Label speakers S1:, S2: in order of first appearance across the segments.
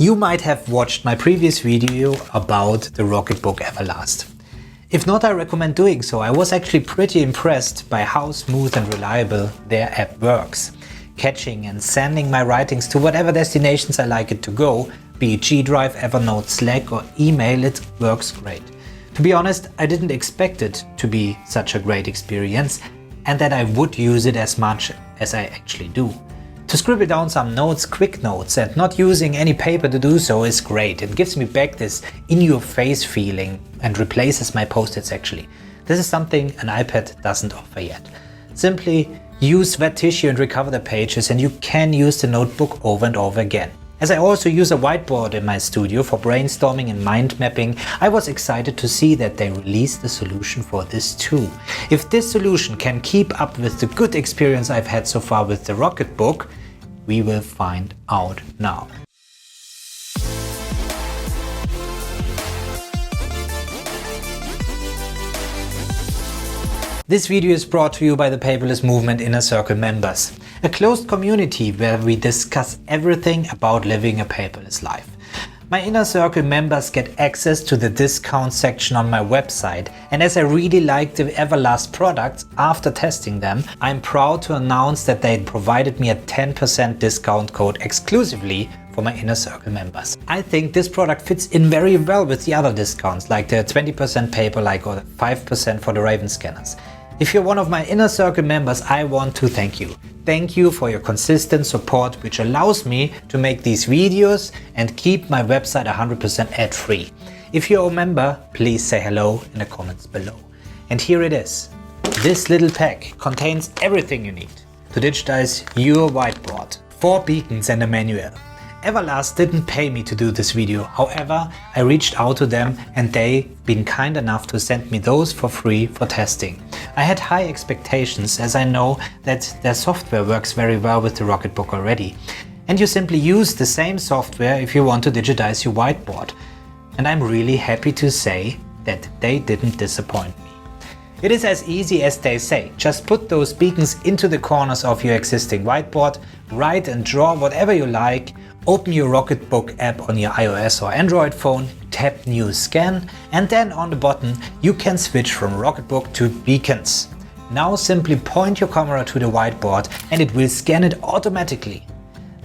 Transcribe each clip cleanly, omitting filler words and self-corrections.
S1: You might have watched my previous video about the RocketBook Everlast. If not, I recommend doing so. I was actually pretty impressed by how smooth and reliable their app works. Catching and sending my writings to whatever destinations I like it to go, be it G Drive, Evernote, Slack or email, it works great. To be honest, I didn't expect it to be such a great experience and that I would use it as much as I actually do. To scribble down some notes, quick notes, and not using any paper to do so is great. It gives me back this in-your-face feeling and replaces my post-its actually. This is something an iPad doesn't offer yet. Simply use wet tissue and recover the pages and you can use the notebook over and over again. As I also use a whiteboard in my studio for brainstorming and mind mapping, I was excited to see that they released a solution for this too. If this solution can keep up with the good experience I've had so far with the RocketBook, we will find out now. This video is brought to you by the Paperless Movement Inner Circle members, a closed community where we discuss everything about living a paperless life. My Inner Circle members get access to the discount section on my website, and as I really like the Everlast products after testing them, I'm proud to announce that they provided me a 10% discount code exclusively for my Inner Circle members. I think this product fits in very well with the other discounts like the 20% Paperlike or the 5% for the Raven scanners. If you're one of my Inner Circle members, I want to thank you. Thank you for your consistent support, which allows me to make these videos and keep my website 100% ad-free. If you're a member, please say hello in the comments below. And here it is. This little pack contains everything you need to digitize your whiteboard. 4 beacons and a manual. Everlast didn't pay me to do this video, however, I reached out to them and they've been kind enough to send me those for free for testing. I had high expectations as I know that their software works very well with the RocketBook already. And you simply use the same software if you want to digitize your whiteboard. And I'm really happy to say that they didn't disappoint me. It is as easy as they say. Just put those beacons into the corners of your existing whiteboard, write and draw whatever you like, open your RocketBook app on your iOS or Android phone, tap New Scan, and then on the button you can switch from RocketBook to beacons. Now simply point your camera to the whiteboard and it will scan it automatically.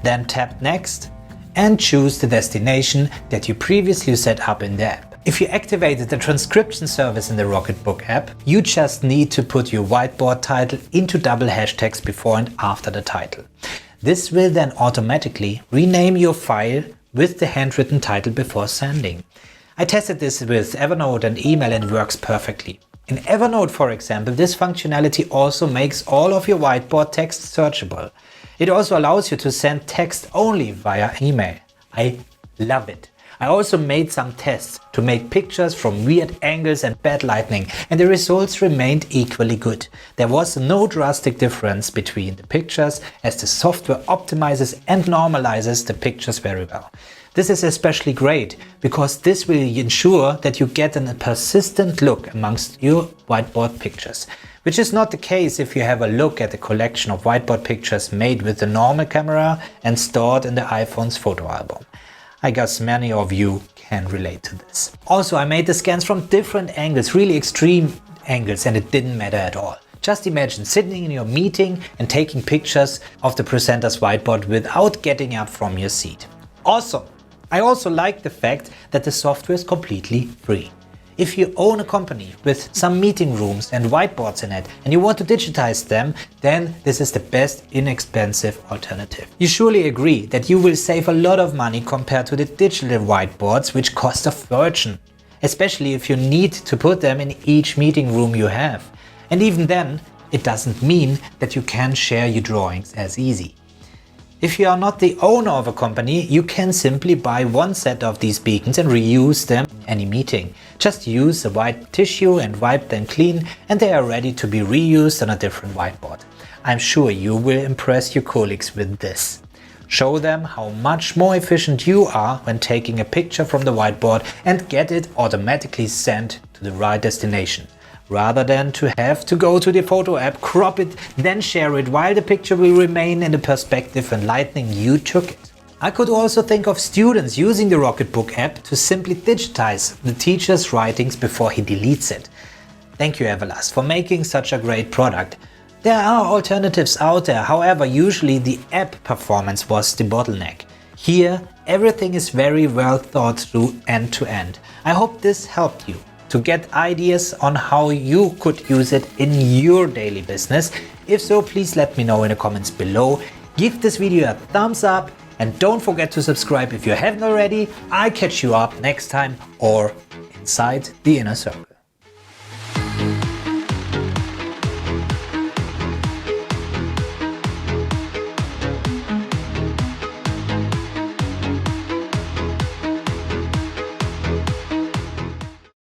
S1: Then tap Next and choose the destination that you previously set up in the app. If you activated the transcription service in the RocketBook app, you just need to put your whiteboard title into double hashtags before and after the title. This will then automatically rename your file with the handwritten title before sending. I tested this with Evernote and email and it works perfectly. In Evernote, for example, this functionality also makes all of your whiteboard text searchable. It also allows you to send text only via email. I love it. I also made some tests to make pictures from weird angles and bad lighting, and the results remained equally good. There was no drastic difference between the pictures as the software optimizes and normalizes the pictures very well. This is especially great because this will ensure that you get a persistent look amongst your whiteboard pictures, which is not the case if you have a look at the collection of whiteboard pictures made with the normal camera and stored in the iPhone's photo album. I guess many of you can relate to this. Also, I made the scans from different angles, really extreme angles, and it didn't matter at all. Just imagine sitting in your meeting and taking pictures of the presenter's whiteboard without getting up from your seat. Awesome! I also like the fact that the software is completely free. If you own a company with some meeting rooms and whiteboards in it and you want to digitize them, then this is the best inexpensive alternative. You surely agree that you will save a lot of money compared to the digital whiteboards which cost a fortune, especially if you need to put them in each meeting room you have. And even then, it doesn't mean that you can share your drawings as easy. If you are not the owner of a company, you can simply buy one set of these beacons and reuse them in any meeting. Just use the white tissue and wipe them clean and they are ready to be reused on a different whiteboard. I'm sure you will impress your colleagues with this. Show them how much more efficient you are when taking a picture from the whiteboard and get it automatically sent to the right destination, rather than to have to go to the photo app, crop it, then share it while the picture will remain in the perspective and lighting you took it. I could also think of students using the RocketBook app to simply digitize the teacher's writings before he deletes it. Thank you, Everlast, for making such a great product. There are alternatives out there, however, usually the app performance was the bottleneck. Here, everything is very well thought through end to end. I hope this helped you to get ideas on how you could use it in your daily business. If so, please let me know in the comments below. Give this video a thumbs up and don't forget to subscribe if you haven't already. I'll catch you up next time or inside the inner circle.